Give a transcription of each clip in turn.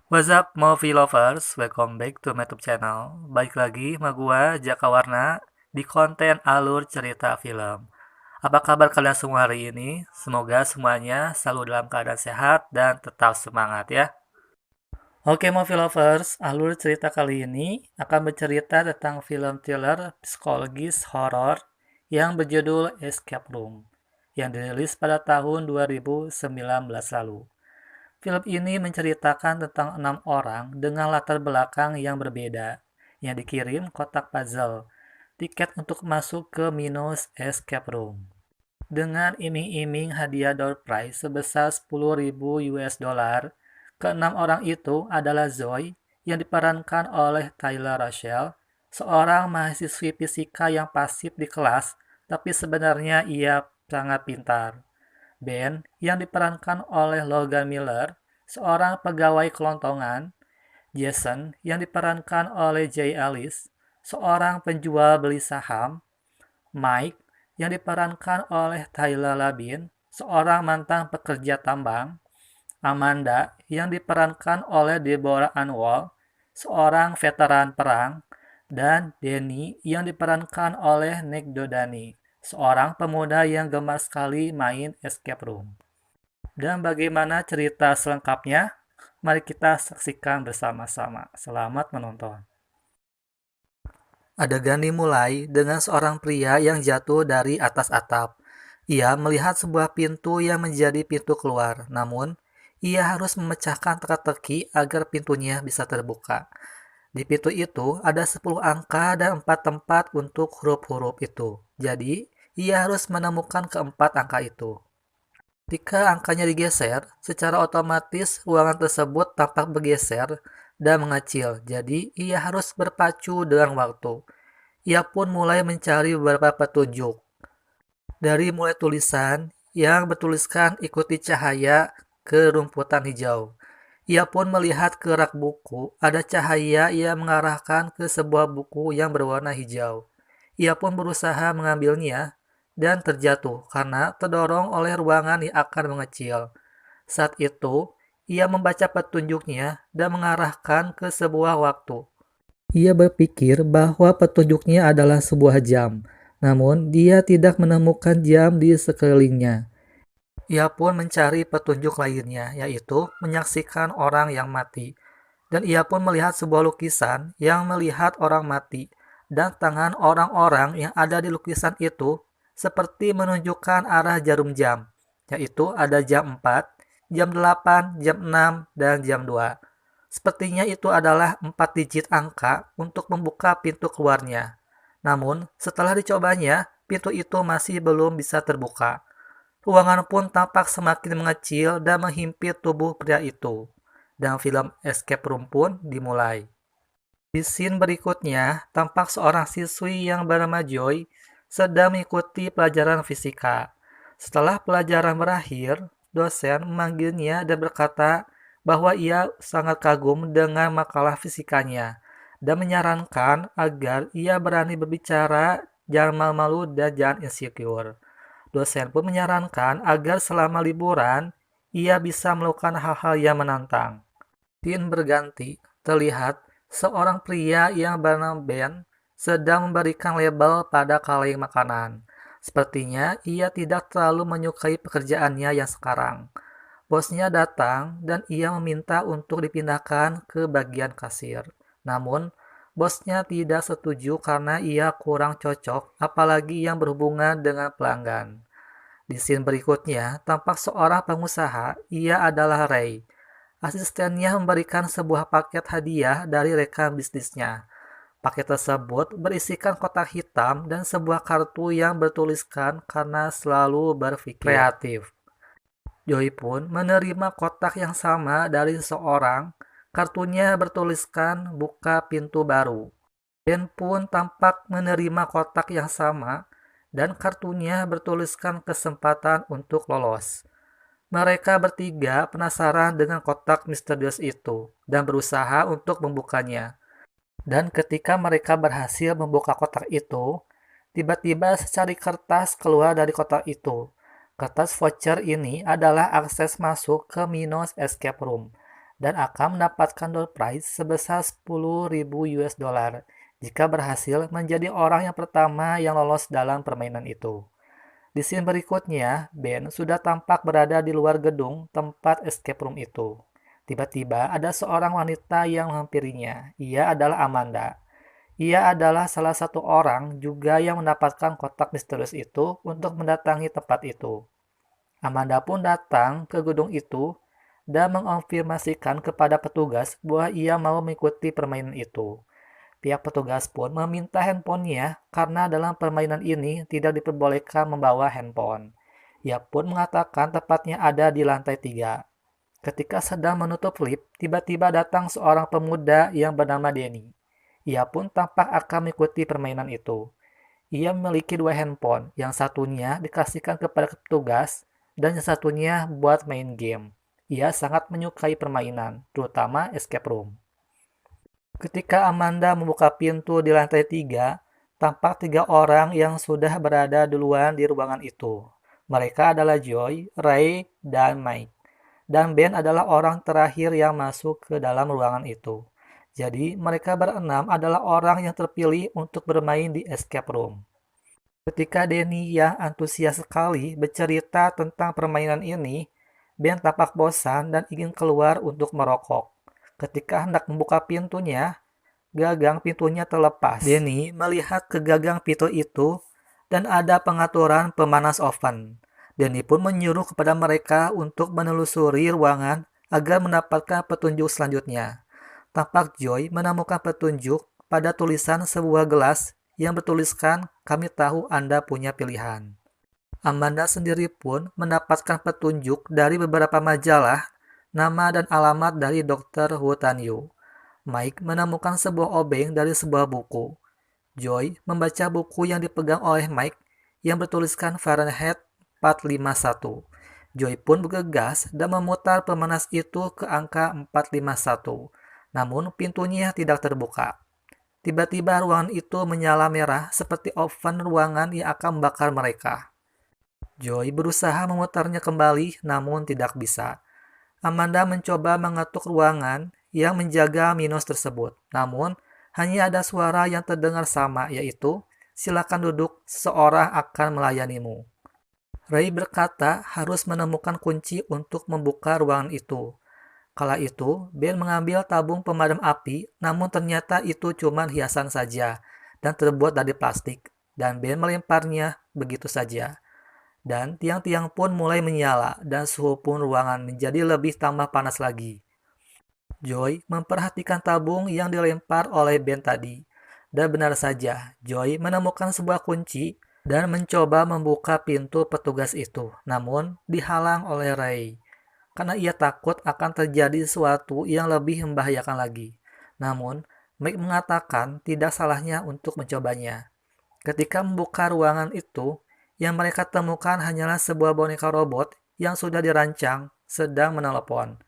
What's up movie lovers, welcome back to my YouTube channel. Balik lagi sama gua Jaka Warna di konten alur cerita film. Apa kabar kalian semua hari ini? Semoga semuanya selalu dalam keadaan sehat dan tetap semangat ya. Oke movie lovers, alur cerita kali ini akan bercerita tentang film thriller psikologis horor yang berjudul Escape Room yang dirilis pada tahun 2019 lalu. Film ini menceritakan tentang 6 orang dengan latar belakang yang berbeda, yang dikirim kotak puzzle, tiket untuk masuk ke Minos Escape Room. Dengan iming-iming hadiah door prize sebesar 10.000 US dollar, keenam orang itu adalah Zoe yang diperankan oleh Tyler Rochelle, seorang mahasiswi fisika yang pasif di kelas, tapi sebenarnya ia sangat pintar. Ben yang diperankan oleh Logan Miller, seorang pegawai kelontongan. Jason yang diperankan oleh Jay Ellis, seorang penjual beli saham. Mike yang diperankan oleh Tyler Labine, seorang mantan pekerja tambang. Amanda yang diperankan oleh Deborah Anwar, seorang veteran perang. Dan Danny yang diperankan oleh Nick Dodani, seorang pemuda yang gemar sekali main escape room. Dan bagaimana cerita selengkapnya? Mari kita saksikan bersama-sama. Selamat menonton. Adegan dimulai dengan seorang pria yang jatuh dari atas atap. Ia melihat sebuah pintu yang menjadi pintu keluar, namun ia harus memecahkan teka-teki agar pintunya bisa terbuka. Di pintu itu ada 10 angka dan 4 tempat untuk huruf-huruf itu. Jadi, ia harus menemukan keempat angka itu. Jika angkanya digeser, secara otomatis ruangan tersebut tampak bergeser dan mengecil, jadi ia harus berpacu dengan waktu. Ia pun mulai mencari beberapa petunjuk. Dari mulai tulisan yang bertuliskan ikuti cahaya ke rumputan hijau. Ia pun melihat ke rak buku, ada cahaya yang mengarahkan ke sebuah buku yang berwarna hijau. Ia pun berusaha mengambilnya dan terjatuh karena terdorong oleh ruangan yang akan mengecil. Saat itu, ia membaca petunjuknya dan mengarahkan ke sebuah waktu. Ia berpikir bahwa petunjuknya adalah sebuah jam, namun dia tidak menemukan jam di sekelilingnya. Ia pun mencari petunjuk lainnya, yaitu menyaksikan orang yang mati. Dan ia pun melihat sebuah lukisan yang melihat orang mati, dan tangan orang-orang yang ada di lukisan itu seperti menunjukkan arah jarum jam, yaitu ada jam 4, jam 8, jam 6, dan jam 2. Sepertinya itu adalah 4 digit angka untuk membuka pintu keluarnya. Namun, setelah dicobanya, pintu itu masih belum bisa terbuka. Ruangan pun tampak semakin mengecil dan menghimpit tubuh pria itu. Dan film Escape Room pun dimulai. Di scene berikutnya, tampak seorang siswi yang bernama Joy sedang mengikuti pelajaran fisika. Setelah pelajaran berakhir, dosen memanggilnya dan berkata bahwa ia sangat kagum dengan makalah fisikanya dan menyarankan agar ia berani berbicara, jangan malu-malu dan jangan insecure. Dosen pun menyarankan agar selama liburan ia bisa melakukan hal-hal yang menantang. Scene berganti, terlihat seorang pria yang bernama Ben sedang memberikan label pada kaleng makanan. Sepertinya ia tidak terlalu menyukai pekerjaannya yang sekarang. Bosnya datang dan ia meminta untuk dipindahkan ke bagian kasir. Namun, bosnya tidak setuju karena ia kurang cocok, apalagi yang berhubungan dengan pelanggan. Di scene berikutnya, tampak seorang pengusaha, ia adalah Ray. Asistennya memberikan sebuah paket hadiah dari rekan bisnisnya. Paket tersebut berisikan kotak hitam dan sebuah kartu yang bertuliskan karena selalu berpikir kreatif. Joy pun menerima kotak yang sama dari seseorang. Kartunya bertuliskan buka pintu baru. Ben pun tampak menerima kotak yang sama dan kartunya bertuliskan kesempatan untuk lolos. Mereka bertiga penasaran dengan kotak misterius itu dan berusaha untuk membukanya. Dan ketika mereka berhasil membuka kotak itu, tiba-tiba secari kertas keluar dari kotak itu. Kertas voucher ini adalah akses masuk ke Minos Escape Room. dan akan mendapatkan door prize sebesar 10.000 US dollar jika berhasil menjadi orang yang pertama yang lolos dalam permainan itu. Di scene berikutnya, Ben sudah tampak berada di luar gedung tempat escape room itu. Tiba-tiba ada seorang wanita yang menghampirinya. Ia adalah Amanda. Ia adalah salah satu orang juga yang mendapatkan kotak misterius itu untuk mendatangi tempat itu. Amanda pun datang ke gedung itu dan mengonfirmasikan kepada petugas bahwa ia mau mengikuti permainan itu. Pihak petugas pun meminta handphonenya karena dalam permainan ini tidak diperbolehkan membawa handphone. Ia pun mengatakan tepatnya ada di lantai 3. Ketika sedang menutup lift, tiba-tiba datang seorang pemuda yang bernama Denny. Ia pun tampak akan mengikuti permainan itu. Ia memiliki dua handphone, yang satunya dikasihkan kepada petugas dan yang satunya buat main game. Ia sangat menyukai permainan, terutama escape room. Ketika Amanda membuka pintu di lantai 3, tampak 3 orang yang sudah berada duluan di ruangan itu. Mereka adalah Joy, Ray, dan Mike. Dan Ben adalah orang terakhir yang masuk ke dalam ruangan itu. Jadi, mereka berenam adalah orang yang terpilih untuk bermain di escape room. Ketika Denny yang antusias sekali bercerita tentang permainan ini, Ben tampak bosan dan ingin keluar untuk merokok. Ketika hendak membuka pintunya, gagang pintunya terlepas. Denny melihat ke gagang pintu itu dan ada pengaturan pemanas oven. Denny pun menyuruh kepada mereka untuk menelusuri ruangan agar mendapatkan petunjuk selanjutnya. Tampak Joy menemukan petunjuk pada tulisan sebuah gelas yang bertuliskan, "Kami tahu Anda punya pilihan." Amanda sendiri pun mendapatkan petunjuk dari beberapa majalah, nama dan alamat dari Dr. Wu Tanyu. Mike menemukan sebuah obeng dari sebuah buku. Joy membaca buku yang dipegang oleh Mike yang bertuliskan Fahrenheit 451. Joy pun bergegas dan memutar pemanas itu ke angka 451. Namun pintunya tidak terbuka. Tiba-tiba ruangan itu menyala merah seperti oven ruangan yang akan membakar mereka. Joy berusaha memutarnya kembali namun tidak bisa. Amanda mencoba mengetuk ruangan yang menjaga minus tersebut. Namun hanya ada suara yang terdengar sama, yaitu, "Silakan duduk, seseorang akan melayanimu." Ray berkata harus menemukan kunci untuk membuka ruangan itu. Kala itu, Ben mengambil tabung pemadam api, namun ternyata itu cuma hiasan saja dan terbuat dari plastik, dan Ben melemparnya begitu saja. Dan tiang-tiang pun mulai menyala, dan suhu pun ruangan menjadi lebih tambah panas lagi. Joy memperhatikan tabung yang dilempar oleh Ben tadi. Dan benar saja, Joy menemukan sebuah kunci dan mencoba membuka pintu petugas itu, namun dihalang oleh Ray. Karena ia takut akan terjadi sesuatu yang lebih membahayakan lagi. Namun, Mike mengatakan tidak salahnya untuk mencobanya. Ketika membuka ruangan itu, yang mereka temukan hanyalah sebuah boneka robot yang sudah dirancang sedang menelepon.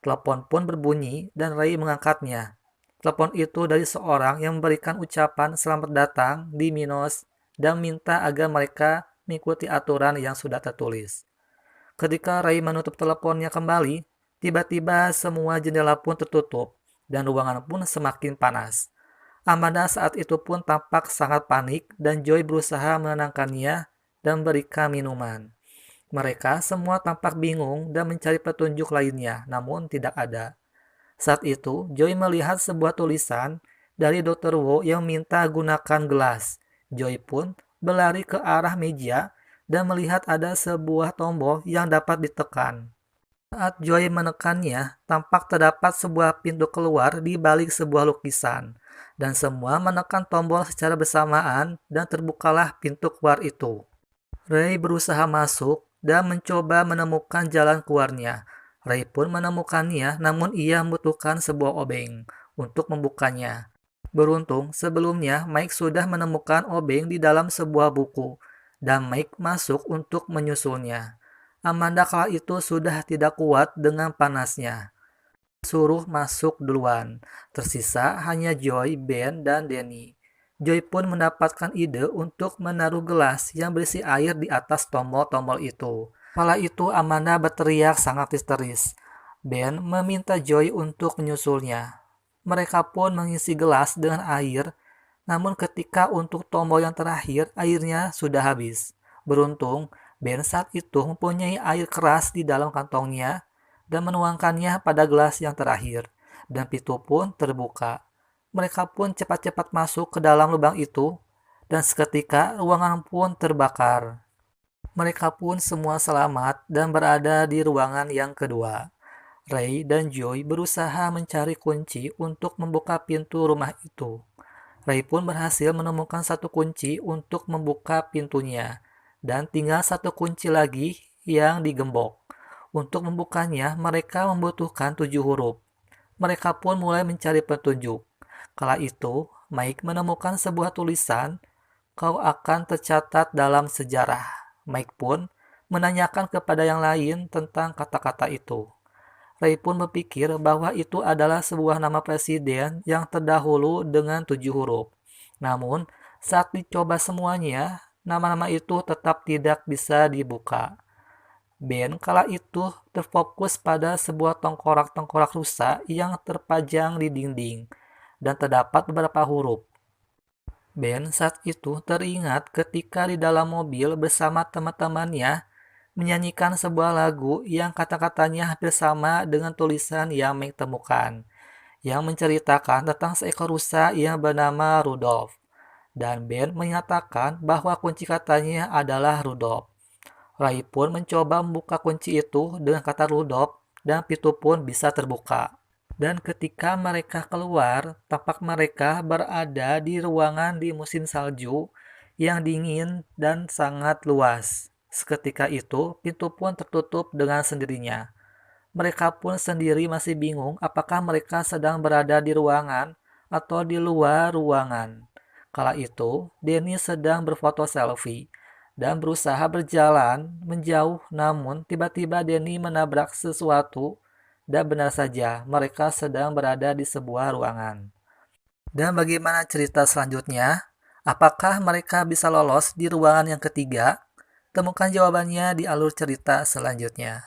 Telepon pun berbunyi dan Ray mengangkatnya. Telepon itu dari seorang yang memberikan ucapan selamat datang di Minos dan minta agar mereka mengikuti aturan yang sudah tertulis. Ketika Ray menutup teleponnya kembali, tiba-tiba semua jendela pun tertutup dan ruangan pun semakin panas. Amanda saat itu pun tampak sangat panik dan Joy berusaha menenangkannya dan berikan minuman. Mereka semua tampak bingung dan mencari petunjuk lainnya, namun tidak ada. Saat itu, Joy melihat sebuah tulisan dari Dr. Wu yang minta gunakan gelas. Joy pun berlari ke arah meja dan melihat ada sebuah tombol yang dapat ditekan. Saat Joy menekannya, tampak terdapat sebuah pintu keluar di balik sebuah lukisan. Dan semua menekan tombol secara bersamaan dan terbukalah pintu keluar itu. Ray berusaha masuk dan mencoba menemukan jalan keluarnya. Ray pun menemukannya, namun ia membutuhkan sebuah obeng untuk membukanya. Beruntung, sebelumnya Mike sudah menemukan obeng di dalam sebuah buku, dan Mike masuk untuk menyusulnya. Amanda kala itu sudah tidak kuat dengan panasnya. Suruh masuk duluan. Tersisa hanya Joy, Ben, dan Denny. Joy pun mendapatkan ide untuk menaruh gelas yang berisi air di atas tombol-tombol itu. Kala itu Amanda berteriak sangat histeris. Ben meminta Joy untuk menyusulnya. Mereka pun mengisi gelas dengan air, namun ketika untuk tombol yang terakhir, airnya sudah habis. Beruntung, Ben saat itu mempunyai air keras di dalam kantongnya dan menuangkannya pada gelas yang terakhir, dan pintu pun terbuka. Mereka pun cepat-cepat masuk ke dalam lubang itu, dan seketika ruangan pun terbakar. Mereka pun semua selamat dan berada di ruangan yang kedua. Ray dan Joy berusaha mencari kunci untuk membuka pintu rumah itu. Ray pun berhasil menemukan satu kunci untuk membuka pintunya, dan tinggal satu kunci lagi yang digembok. Untuk membukanya, mereka membutuhkan 7 huruf. Mereka pun mulai mencari petunjuk. Kala itu, Mike menemukan sebuah tulisan, "Kau akan tercatat dalam sejarah." Mike pun menanyakan kepada yang lain tentang kata-kata itu. Ray pun berpikir bahwa itu adalah sebuah nama presiden yang terdahulu dengan 7 huruf. Namun, saat dicoba semuanya, nama-nama itu tetap tidak bisa dibuka. Ben kala itu terfokus pada sebuah tengkorak-tengkorak rusa yang terpajang di dinding, dan terdapat beberapa huruf. Ben saat itu teringat ketika di dalam mobil bersama teman-temannya menyanyikan sebuah lagu yang kata-katanya hampir sama dengan tulisan yang Meg temukan, yang menceritakan tentang seekor rusa yang bernama Rudolph. Dan Ben menyatakan bahwa kunci katanya adalah Rudolph. Ray pun mencoba membuka kunci itu dengan kata Rudolph, dan pintu pun bisa terbuka. Dan ketika mereka keluar, tampak mereka berada di ruangan di musim salju yang dingin dan sangat luas. Seketika itu, pintu pun tertutup dengan sendirinya. Mereka pun sendiri masih bingung apakah mereka sedang berada di ruangan atau di luar ruangan. Kala itu, Denny sedang berfoto selfie dan berusaha berjalan menjauh, namun tiba-tiba Denny menabrak sesuatu, dan benar saja mereka sedang berada di sebuah ruangan. Dan bagaimana cerita selanjutnya? Apakah mereka bisa lolos di ruangan yang ketiga? Temukan jawabannya di alur cerita selanjutnya.